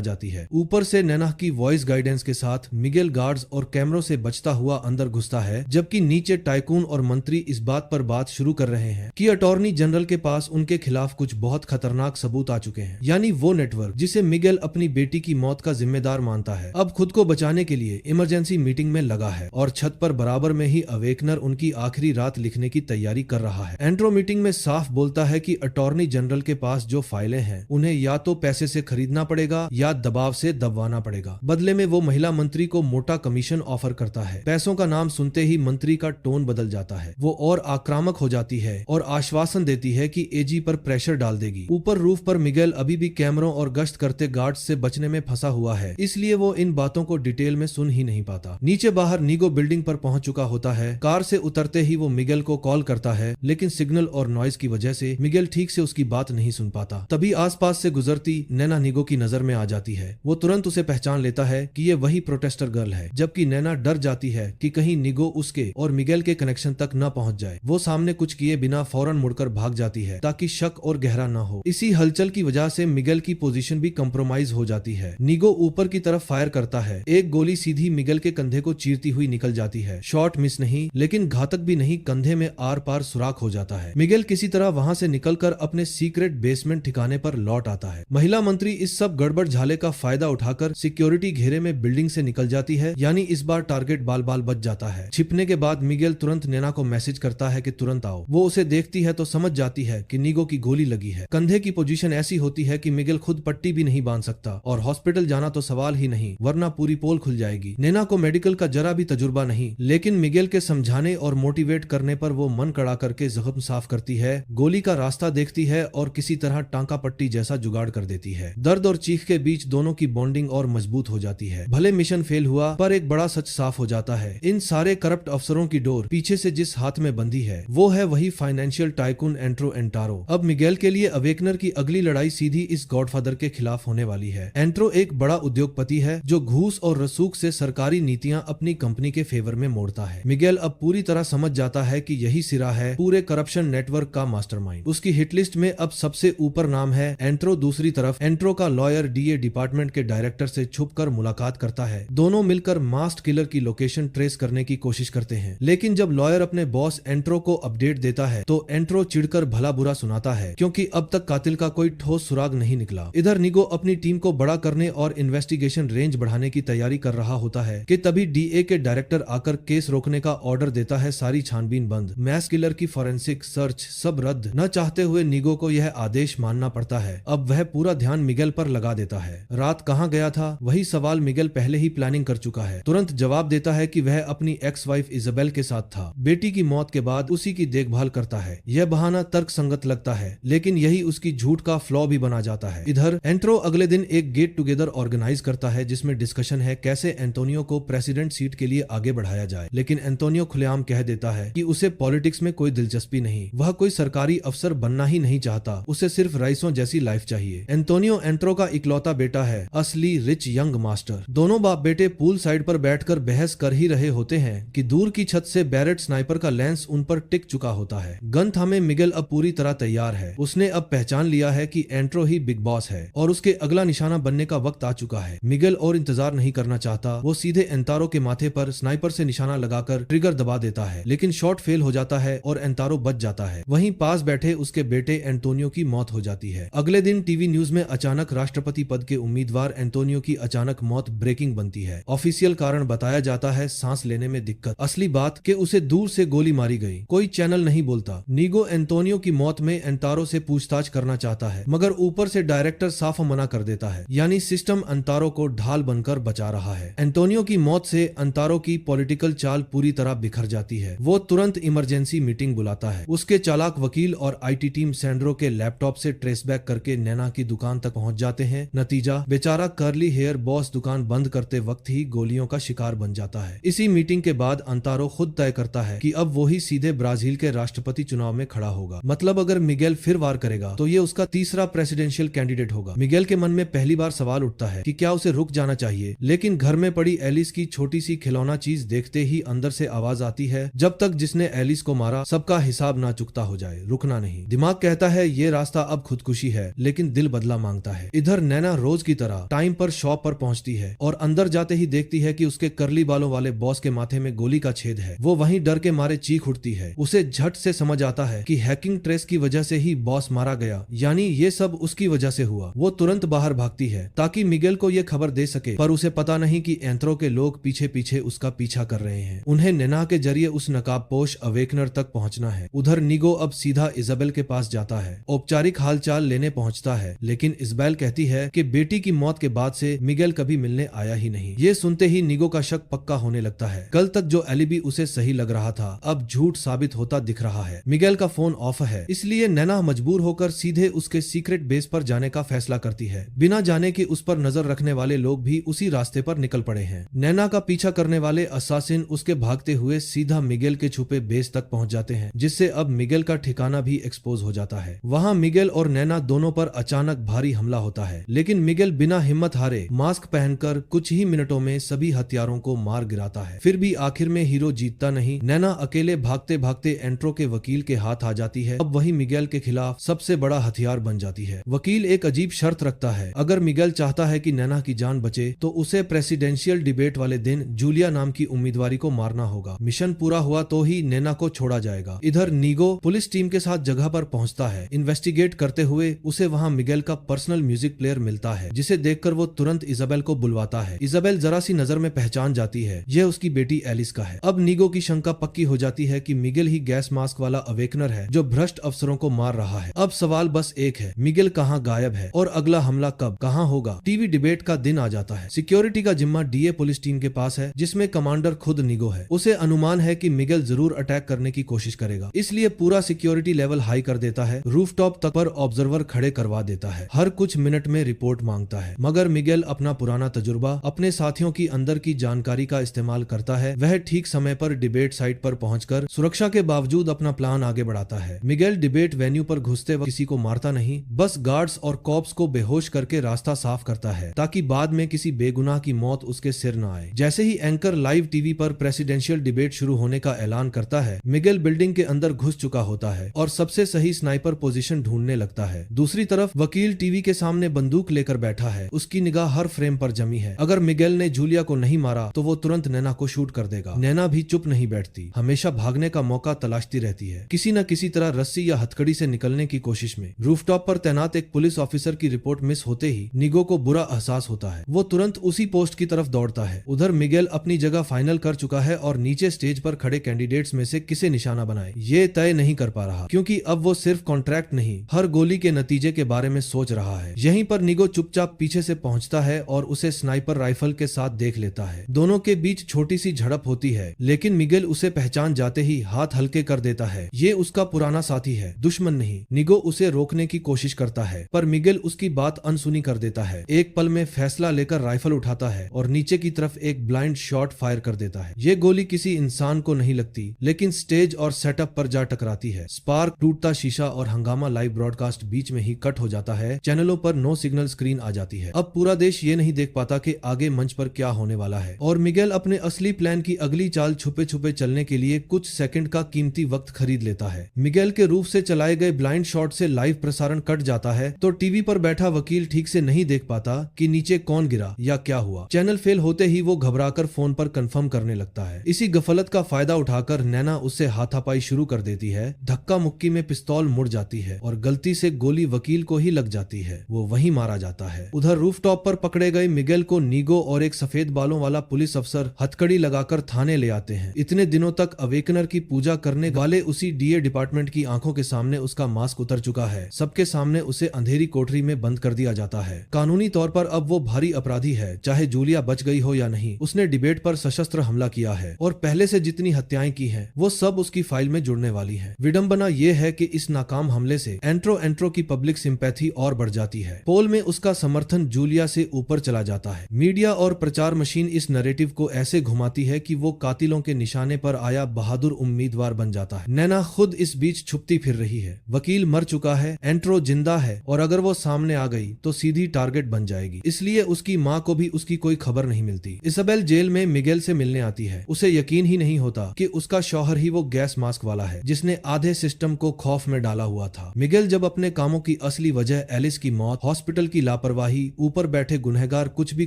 जाती है। ऊपर से नैना की वॉइस गाइडेंस के साथ मिगेल गार्ड्स और कैमरों से बचता हुआ अंदर घुसता है, जबकि नीचे टाइकून और मंत्री इस बात पर बात शुरू कर रहे हैं कि अटॉर्नी जनरल के पास उनके खिलाफ कुछ बहुत खतरनाक सबूत आ चुके हैं, यानी वो नेटवर्क जिसे मिगेल अपनी बेटी की मौत का जिम्मेदार मानता है अब खुद को बचाने के लिए इमरजेंसी मीटिंग में लगा है और छत पर बराबर में ही अवेकनर उनकी आखिरी रात लिखने की तैयारी कर रहा है। एंट्रो मीटिंग में साफ बोलता है कि अटॉर्नी जनरल के पास जो फाइलें हैं उन्हें या तो पैसे से खरीदना पड़ेगा या दबाव से दबवाना पड़ेगा। बदले में वो महिला मंत्री को मोटा कमीशन ऑफर करता है। पैसों का नाम सुनते ही मंत्री का टोन बदल जाता है। वो और आक्रामक हो जाती है और आश्वासन देती है कि एजी पर प्रेशर डाल देगी। ऊपर रूफ पर मिगेल अभी भी कैमरों और गश्त करते गार्ड्स से बचने में फंसा हुआ है, इसलिए वो इन बातों को डिटेल में सुन ही नहीं पाता। नीचे बाहर नीगो बिल्डिंग पर पहुंच चुका होता है। कार से उतरते ही वो मिगेल को कॉल करता है, लेकिन सिग्नल और नॉइज की वजह से मिगेल ठीक से उसकी बात नहीं सुन पाता। तभी आसपास से गुजरती नैना नीगो की नजर में आ जाती है। वो तुरंत उसे पहचान लेता है कि ये वही प्रोटेस्टर गर्ल है, जबकि नैना डर जाती है कि कहीं नीगो उसके और मिगेल के कनेक्शन तक न पहुंच जाए। वो सामने कुछ किए बिना फौरन मुड़कर भाग जाती है ताकि शक और गहरा न हो। इसी हलचल की वजह से मिगेल की पोजीशन भी कंप्रोमाइज हो जाती है। नीगो ऊपर की तरफ फायर करता है। एक गोली सीधी मिगेल के कंधे को चीरती हुई निकल जाती है। शॉट मिस नहीं, लेकिन घातक भी नहीं, कंधे में आर पार सुराख हो जाता है। मिगेल किसी तरह वहां से निकलकर अपने सीक्रेट बेसमेंट ठिकाने पर लौट आता है। महिला मंत्री इस सब गड़बड़ झाले का फायदा उठाकर सिक्योरिटी घेरे में बिल्डिंग से निकल जाती है, यानी इस बार टारगेट बाल बाल बच जाता है। छिपने के बाद मिगेल तुरंत नैना को मैसेज करता है कि तुरंत आओ। वो उसे देखती है तो समझ जाती है कि नीगो की गोली लगी है। कंधे की पोजीशन ऐसी होती है कि मिगेल खुद पट्टी भी नहीं बांध सकता और हॉस्पिटल जाना तो सवाल ही नहीं, वरना पूरी पोल खुल जाएगी। नैना को मेडिकल का जरा भी तजुर्बा नहीं, लेकिन मिगेल के समझाने और मोटिवेट करने पर वो मन कड़ा करके जख्म साफ करती है, गोली का रास्ता देखती है और किसी तरह टांका पट्टी जैसा जुगाड़ कर देती है। दर्द और चीख के बीच दोनों की बॉन्डिंग और मजबूत हो जाती है। भले मिशन फेल हुआ, पर एक बड़ा सच साफ हो जाता है। इन सारे करप्ट अफसरों की डोर पीछे से जिस हाथ में बंधी है वो है वही फाइनेंशियल टाइकून एंट्रो एंटारो। अब मिगेल के लिए अवेकनर की अगली लड़ाई सीधी इस गॉडफादर के खिलाफ होने वाली है। एंट्रो एक बड़ा उद्योगपति है जो घूस और रसूख से सरकारी नीतियां अपनी कंपनी के फेवर में मोड़ता है। मिगेल अब पूरी तरह समझ जाता है कि यही सिरा है पूरे करप्शन नेटवर्क का मास्टरमाइंड। उसकी हिट लिस्ट में अब सबसे ऊपर नाम है एंट्रो। दूसरी तरफ एंट्रो का लॉयर डीए डिपार्टमेंट के डायरेक्टर से छुपकर मुलाकात करता है। दोनों मिलकर मास्ड किलर की लोकेशन ट्रेस करने की कोशिश करते हैं, लेकिन जब लॉयर अपने बॉस एंट्रो को अपडेट देता है तो एंट्रो चिढ़कर भला बुरा सुनाता है क्योंकि अब तक कातिल का कोई ठोस सुराग नहीं निकला। इधर निगो अपनी टीम को बड़ा करने और इन्वेस्टिगेशन रेंज बढ़ाने की तैयारी कर रहा होता है कि तभी डीए के डायरेक्टर आकर केस रोकने का ऑर्डर देता है। सारी छानबीन बंद, मैस किलर की फॉरेंसिक सर्च सब रद्द। न चाहते हुए निगो को यह आदेश मानना पड़ता है। अब वह पूरा ध्यान मिगेल पर लगा देता है। रात कहाँ गया था, वही सवाल मिगेल पहले ही प्लानिंग कर चुका है। तुरंत जवाब देता है कि वह अपनी एक्स वाइफ इजाबेल के साथ था। बेटी की मौत के बाद उसी की देखभाल करता है। यह बहाना तर्क संगत लगता है, लेकिन यही उसकी झूठ का फ्लॉ भी बना जाता है। इधर एंट्रो अगले दिन एक गेट टुगेदर ऑर्गेनाइज करता है जिसमें डिस्कशन है कैसे एंटोनियो को प्रेसिडेंट सीट के लिए आगे बढ़ाया जाए। लेकिन एंटोनियो खुलेआम कह देता है कि उसे पॉलिटिक्स में कोई दिलचस्पी नहीं, वह कोई सरकारी अफसर बनना ही नहीं चाहता, उसे सिर्फ रईसों जैसी लाइफ चाहिए। एंटोनियो एंट्रो का इकलौता बेटा है, असली रिच यंग मास्टर। दोनों बाप बेटे पूल साइड पर बैठकर बहस कर ही रहे होते हैं कि दूर की छत से बैरेट स्नाइपर का लेंस उन पर टिक चुका होता है। गन थामे मिगेल अब पूरी तरह तैयार है। उसने अब पहचान लिया है कि एंट्रो ही बिग बॉस है और उसके अगला निशाना बनने का वक्त आ चुका है। मिगेल और इंतजार नहीं करना चाहता। वो सीधे एंतारो के माथे पर स्नाइपर से निशाना लगाकर ट्रिगर दबा देता है, लेकिन शॉट फेल हो जाता है और एंतारो बच जाता है। वहीं पास बैठे उसके बेटे एंटोनियो की मौत हो जाती है। अगले दिन टीवी न्यूज में अचानक राष्ट्रपति पद के उम्मीदवार एंटोनियो की अचानक मौत ब्रेकिंग बनती है। ऑफिशियल कारण बताया जाता है सांस लेने में दिक्कत। असली बात कि उसे दूर से गोली मारी गई। कोई चैनल नहीं बोलता। नीगो एंटोनियो की मौत में एंतारो से पूछताछ करना चाहता है, मगर ऊपर से डायरेक्टर साफ मना कर देता है, यानी सिस्टम एंतारो को ढाल बनकर बचा रहा है। एंटोनियो की मौत से एंतारो की पॉलिटिकल चाल पूरी तरह बिखर जाती है। वो तुरंत इमरजेंसी मीटिंग बुलाता है। उसके चालाक वकील और आईटी टीम सैंड्रो के लैपटॉप से ट्रेस बैक करके नैना की दुकान तक पहुंच जाते हैं। नतीजा, बेचारा कर्ली हेयर बॉस दुकान बंद करते वक्त ही गोलियों का शिकार बन जाता है। इसी मीटिंग के बाद एंतारो खुद तय करता है कि अब वो ही सीधे ब्राजील के राष्ट्रपति चुनाव में खड़ा होगा। मतलब अगर मिगेल फिर वार करेगा तो ये उसका तीसरा प्रेसिडेंशियल कैंडिडेट होगा। मिगेल के मन में पहली बार सवाल उठता है कि क्या उसे रुक जाना चाहिए, लेकिन घर में पड़ी एलिस एलिस की छोटी सी खिलौना चीज देखते ही अंदर से आवाज आती है, जब तक जिसने एलिस को मारा सबका हिसाब ना चुकता हो जाए, रुकना नहीं। दिमाग कहता है ये रास्ता अब खुदकुशी है, लेकिन दिल बदला मांगता है। इधर नैना रोज की तरह टाइम पर शॉप पर पहुंचती है और अंदर जाते ही देखती है कि उसके करली बालों वाले बॉस के माथे में गोली का छेद है। वो वहीं डर के मारे चीख उठती है। उसे झट से समझ आता है कि हैकिंग ट्रेस की वजह से ही बॉस मारा गया, यानी ये सब उसकी वजह से हुआ। वो तुरंत बाहर भागती है ताकि मिगेल को ये खबर दे सके, पर उसे पता नहीं कि एंथ्रो के लोग पीछे पीछे उसका पीछा कर रहे हैं। उन्हें नैना के जरिए उस नकाबपोश अवेकनर तक पहुंचना है। उधर निगो अब सीधा इजाबेल के पास जाता है, औपचारिक हालचाल लेने पहुंचता है, लेकिन इजाबेल कहती है कि बेटी की मौत के बाद से मिगेल कभी मिलने आया ही नहीं। ये सुनते ही निगो का शक पक्का होने लगता है। कल तक जो एलिबी उसे सही लग रहा था अब झूठ साबित होता दिख रहा है। मिगेल का फोन ऑफ है, इसलिए नैना मजबूर होकर सीधे उसके सीक्रेट बेस पर जाने का फैसला करती है, बिना जाने कि उस पर नजर रखने वाले लोग भी उसी रास्ते पर निकल पड़े हैं। नैना का पीछा करने वाले असासिन उसके भागते हुए सीधा मिगेल के छुपे बेस तक पहुंच जाते हैं, जिससे अब मिगेल का ठिकाना भी एक्सपोज हो जाता है। वहां मिगेल और नैना दोनों पर अचानक भारी हमला होता है, लेकिन मिगेल बिना हिम्मत हारे मास्क पहनकर कुछ ही मिनटों में सभी हथियारों को मार गिराता है। फिर भी आखिर में हीरो जीतता नहीं। नैना अकेले भागते भागते एंट्रो के वकील के हाथ आ जाती है। अब वही मिगेल के खिलाफ सबसे बड़ा हथियार बन जाती है। वकील एक अजीब शर्त रखता है, अगर मिगेल चाहता है कि नैना की जान बचे तो उसे प्रेसिडेंशियल डिबेट वाले दिन जूलिया नाम की उम्मीदवारी को मारना होगा। मिशन पूरा हुआ तो ही नैना को छोड़ा जाएगा। इधर नीगो पुलिस टीम के साथ जगह पर पहुंचता है। इन्वेस्टिगेट करते हुए उसे वहां मिगेल का पर्सनल म्यूजिक प्लेयर मिलता है, जिसे देखकर वो तुरंत इजाबेल को बुलवाता है। इजाबेल जरा सी नजर में पहचान जाती है, यह उसकी बेटी एलिस का है। अब नीगो की शंका पक्की हो जाती है कि मिगेल ही गैस मास्क वाला अवेकनर है जो भ्रष्ट अफसरों को मार रहा है। अब सवाल बस एक है, मिगेल कहाँ गायब है और अगला हमला कब कहाँ होगा। टीवी डिबेट का दिन आ जाता है। सिक्योरिटी का जिम्मा डीए पुलिस टीम के पास है, जिसमें कमांडर खुद नीगो है। उसे अनुमान है कि मिगेल जरूर अटैक करने की कोशिश करेगा, इसलिए पूरा सिक्योरिटी लेवल हाई कर देता है। रूफटॉप तक पर ऑब्जर्वर खड़े करवा देता है। हर कुछ मिनट में रिपोर्ट मांगता है, मगर मिगेल अपना पुराना तजुर्बा, अपने साथियों की अंदर की जानकारी का इस्तेमाल करता है। वह ठीक समय पर डिबेट साइट पर पहुंचकर सुरक्षा के बावजूद अपना प्लान आगे बढ़ाता है। मिगेल डिबेट वेन्यू पर घुसते वक्त किसी को मारता नहीं, बस गार्ड्स और कॉप्स को बेहोश करके रास्ता साफ करता है, ताकि बाद में किसी बेगुनाह की मौत उसके सिर न आए। जैसे ही एंकर लाइव टीवी पर प्रेसिडेंशियल डिबेट शुरू होने का ऐलान करता है, मिगेल बिल्डिंग के अंदर घुस चुका होता है और सबसे सही स्नाइपर पोजीशन ढूंढने लगता है। दूसरी तरफ वकील टीवी के सामने बंदूक लेकर बैठा है। उसकी निगाह हर फ्रेम पर जमी है। अगर मिगेल ने जूलिया को नहीं मारा तो वो तुरंत नैना को शूट कर देगा। नैना भी चुप नहीं बैठती, हमेशा भागने का मौका तलाशती रहती है, किसी न किसी तरह रस्सी या हथकड़ी से निकलने की कोशिश में। रूफटॉप पर तैनात एक पुलिस ऑफिसर की रिपोर्ट मिस होते ही निगो को बुरा एहसास होता है। वो तुरंत उसी पोस्ट की तरफ दौड़ता है। उधर मिगेल अपनी जगह फाइनल कर चुका है और नीचे स्टेज पर खड़े कैंडिडेट्स में से किसे निशाना बनाए ये तय नहीं कर पा रहा, क्योंकि अब वो सिर्फ कॉन्ट्रैक्ट नहीं, हर गोली के नतीजे के बारे में सोच रहा है। यहीं पर निगो चुपचाप पीछे से पहुंचता है और उसे स्नाइपर राइफल के साथ देख लेता है। दोनों के बीच छोटी सी झड़प होती है, लेकिन मिगेल उसे पहचान जाते ही हाथ हल्के कर देता है। ये उसका पुराना साथी है, दुश्मन नहीं। निगो उसे रोकने की कोशिश करता है, पर मिगेल उसकी बात अनसुनी कर देता है। एक पल में फैसला लेकर राइफल उठाता है और नीचे की तरफ एक ब्लाइंड शॉट फायर कर देता है। ये गोली किसी इंसान को नहीं लगती, लेकिन स्टेज और सेटअप पर जा टकराती है। स्पार्क, टूटता शीशा और हंगामा लाइव ब्रॉडकास्ट बीच में ही कट हो जाता है। चैनलों पर नो सिग्नल स्क्रीन आ जाती है। अब पूरा देश ये नहीं देख पाता कि आगे मंच पर क्या होने वाला है, और मिगेल अपने असली प्लान की अगली चाल छुपे छुपे चलने के लिए कुछ सेकंड का कीमती वक्त खरीद लेता है। मिगेल के रूफ से चलाए गए ब्लाइंड शॉट से लाइव प्रसारण कट जाता है तो टीवी पर बैठा वकील ठीक से नहीं देख पाता कि नीचे कौन गिरा या क्या हुआ। चैनल फेल होते ही वो घबराकर फोन पर कंफर्म करने लगता है। इसी गफलत का फायदा उठाकर नैना उससे हाथापाई शुरू कर देती है। धक्का मुक्की में पिस्तौल मुड़ जाती है और गलती से गोली वकील को ही लग जाती है। वो वहीं मारा जाता है। उधर रूफटॉप पर पकड़े गए मिगेल को नीगो और एक सफेद बालों वाला पुलिस अफसर हथकड़ी लगाकर थाने ले आते हैं। इतने दिनों तक अवेकनर की पूजा करने वाले उसी डीए डिपार्टमेंट की आंखों के सामने उसका मास्क उतर चुका है। सबके सामने उसे अंधेरी कोठरी में बंद कर दिया जाता है। कानूनी तौर पर अब वो भारी अपराधी है, चाहे जूलिया बच गई हो या नहीं। उसने डिबेट पर सशस्त्र हमला किया है और पहले से जितनी हत्याएं की हैं, वो सब उसकी फाइल में जुड़ने वाली है। विडंबना ये है कि इस नाकाम हमले से एंट्रो की पब्लिक सिंपैथी और बढ़ जाती है। पोल में उसका समर्थन जूलिया से ऊपर चला जाता है। मीडिया और प्रचार मशीन इस नैरेटिव को ऐसे घुमाती है कि वो कातिलों के निशाने पर आया बहादुर उम्मीदवार बन जाता है। नैना खुद इस बीच छुपती फिर रही है। वकील मर चुका है, एंट्रो जिंदा है, और अगर वो सामने आ गई तो सीधी टारगेट बन जाएगी। इसलिए उसकी माँ को भी उसकी कोई खबर नहीं मिलती। थी। इसाबेल जेल में मिगेल से मिलने आती है। उसे यकीन ही नहीं होता कि उसका शौहर ही वो गैस मास्क वाला है जिसने आधे सिस्टम को खौफ में डाला हुआ था। मिगेल जब अपने कामों की असली वजह, एलिस की मौत, हॉस्पिटल की लापरवाही, ऊपर बैठे गुनहगार कुछ भी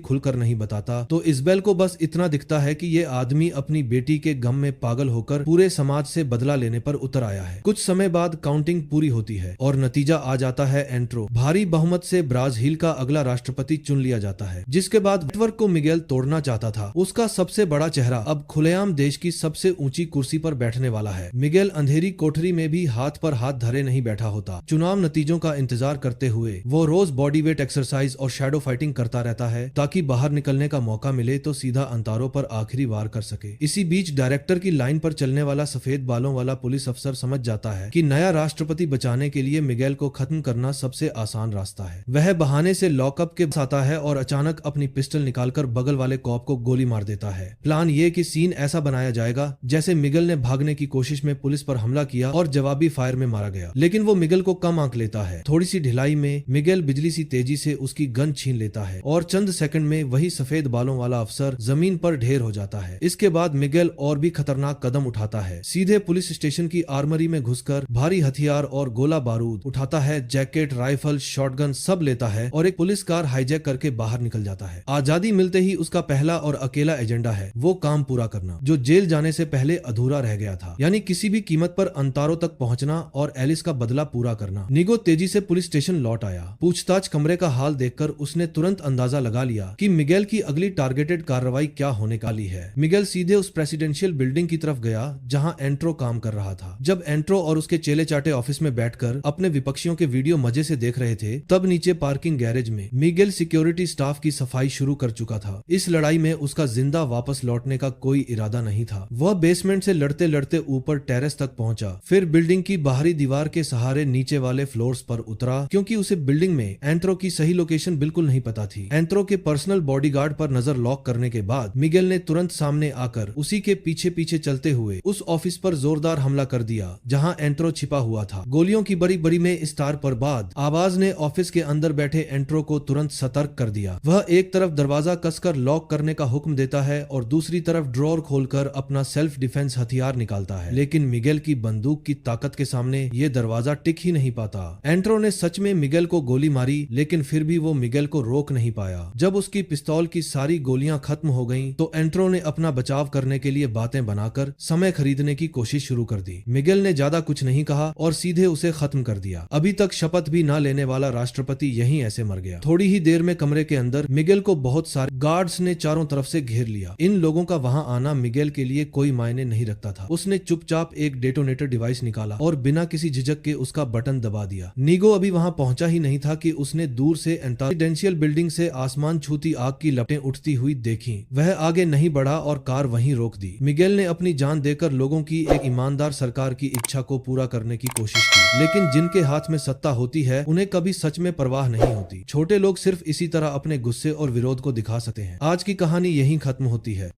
खुलकर नहीं बताता, तो इसाबेल को बस इतना दिखता है कि ये आदमी अपनी बेटी के गम में पागल होकर पूरे समाज से बदला लेने पर उतर आया है। कुछ समय बाद काउंटिंग पूरी होती है और नतीजा आ जाता है एंट्रो भारी बहुमत से ब्राजील का अगला राष्ट्रपति चुन लिया जाता है। जिसके बाद नेटवर्क को मिगेल तोड़ना चाहता था। उसका सबसे बड़ा चेहरा अब खुलेआम देश की सबसे ऊंची कुर्सी पर बैठने वाला है। मिगेल अंधेरी कोठरी में भी हाथ पर हाथ धरे नहीं बैठा होता। चुनाव नतीजों का इंतजार करते हुए वो रोज बॉडी वेट एक्सरसाइज और शैडो फाइटिंग करता रहता है ताकि बाहर निकलने का मौका मिले तो सीधा अंतारों पर आखिरी वार कर सके। इसी बीच डायरेक्टर की लाइन पर चलने वाला सफेद बालों वाला पुलिस अफसर समझ जाता है कि नया राष्ट्रपति बचाने के लिए मिगेल को खत्म करना सबसे आसान रास्ता है। वह बहाने से लॉकअप के पास आता है और अचानक अपनी पिस्टल निकालकर बगल वाले कॉप को गोली मार देता है। प्लान ये कि सीन ऐसा बनाया जाएगा जैसे मिगेल ने भागने की कोशिश में पुलिस पर हमला किया और जवाबी फायर में मारा गया, लेकिन वो मिगेल को कम आंक लेता है। थोड़ी सी ढिलाई में मिगेल बिजली सी तेजी से उसकी गन छीन लेता है और चंद सेकंड में वही सफेद बालों वाला अफसर जमीन पर ढेर हो जाता है। इसके बाद मिगेल और भी खतरनाक कदम उठाता है। सीधे पुलिस स्टेशन की आर्मरी में घुसकर भारी हथियार और गोला बारूद उठाता है, जैकेट, राइफल, शॉटगन सब लेता है और एक पुलिस कार हाईजैक करके बाहर निकल जाता है। आजादी मिलते ही उसका पहला और अकेला एजेंडा है वो काम पूरा करना जो जेल जाने से पहले अधूरा रह गया था, यानी किसी भी कीमत पर अंतारों तक पहुंचना और एलिस का बदला पूरा करना। निगो तेजी से पुलिस स्टेशन लौट आया। पूछताछ कमरे का हाल देखकर उसने तुरंत अंदाजा लगा लिया कि मिगेल की अगली टारगेटेड कार्रवाई क्या होने वाली है। मिगेल सीधे उस प्रेसिडेंशियल बिल्डिंग की तरफ गया जहां एंट्रो काम कर रहा था। जब एंट्रो और उसके चेले चाटे ऑफिस में बैठकर अपने विपक्षियों के वीडियो मजे से देख रहे थे, तब नीचे पार्किंग गैरेज में मिगेल सिक्योरिटी स्टाफ की सफाई शुरू कर चुका था। इस लड़ाई में उसका जिंदा वापस लौटने का कोई इरादा नहीं था। वह बेसमेंट से लड़ते लड़ते ऊपर टेरेस तक पहुंचा, फिर बिल्डिंग की बाहरी दीवार के सहारे नीचे वाले फ्लोर्स पर उतरा क्योंकि उसे बिल्डिंग में एंट्रो की सही लोकेशन बिल्कुल नहीं पता थी। एंट्रो के पर्सनल बॉडीगार्ड पर नजर लॉक करने के बाद मिगेल ने तुरंत सामने आकर उसी के पीछे पीछे चलते हुए उस ऑफिस पर जोरदार हमला कर दिया जहां एंट्रो छिपा हुआ था। गोलियों की बड़ी बड़ी में स्टार पर बाद आवाज ने ऑफिस के अंदर बैठे एंट्रो को तुरंत सतर्क कर दिया। वह एक तरफ दरवाजा कसकर लॉक करने का हुक्म देता है और दूसरी तरफ ड्रॉर खोलकर अपना सेल्फ डिफेंस हथियार निकालता है, लेकिन मिगेल की बंदूक की ताकत के सामने ये दरवाजा टिक ही नहीं पाता। एंट्रो ने सच में मिगेल को गोली मारी, लेकिन फिर भी वो मिगेल को रोक नहीं पाया। जब उसकी पिस्तौल की सारी गोलियां खत्म हो गईं, तो एंट्रो ने अपना बचाव करने के लिए बातें बनाकर समय खरीदने की कोशिश शुरू कर दी। मिगेल ने ज्यादा कुछ नहीं कहा और सीधे उसे खत्म कर दिया। अभी तक शपथ भी न लेने वाला राष्ट्रपति यहीं ऐसे मर गया। थोड़ी ही देर में कमरे के अंदर मिगेल को बहुत सारे गार्ड्स ने चारों तरफ से घेर लिया। इन लोगों का वहां आना मिगेल के लिए कोई मायने नहीं रखता था। उसने चुपचाप एक डेटोनेटर डिवाइस निकाला और बिना किसी झिझक के उसका बटन दबा दिया। नीगो अभी वहां पहुंचा ही नहीं था कि उसने दूर से प्रेसिडेंशियल बिल्डिंग से आसमान छूती आग की लपटें उठती हुई देखी। वह आगे नहीं बढ़ा और कार वहीं रोक दी। मिगेल ने अपनी जान देकर लोगों की एक ईमानदार सरकार की इच्छा को पूरा करने की कोशिश की, लेकिन जिनके हाथ में सत्ता होती है उन्हें कभी सच में परवाह नहीं होती। छोटे लोग सिर्फ इसी तरह अपने गुस्से और विरोध को दिखा सकते हैं। आज की कहानी यहीं खत्म होती है।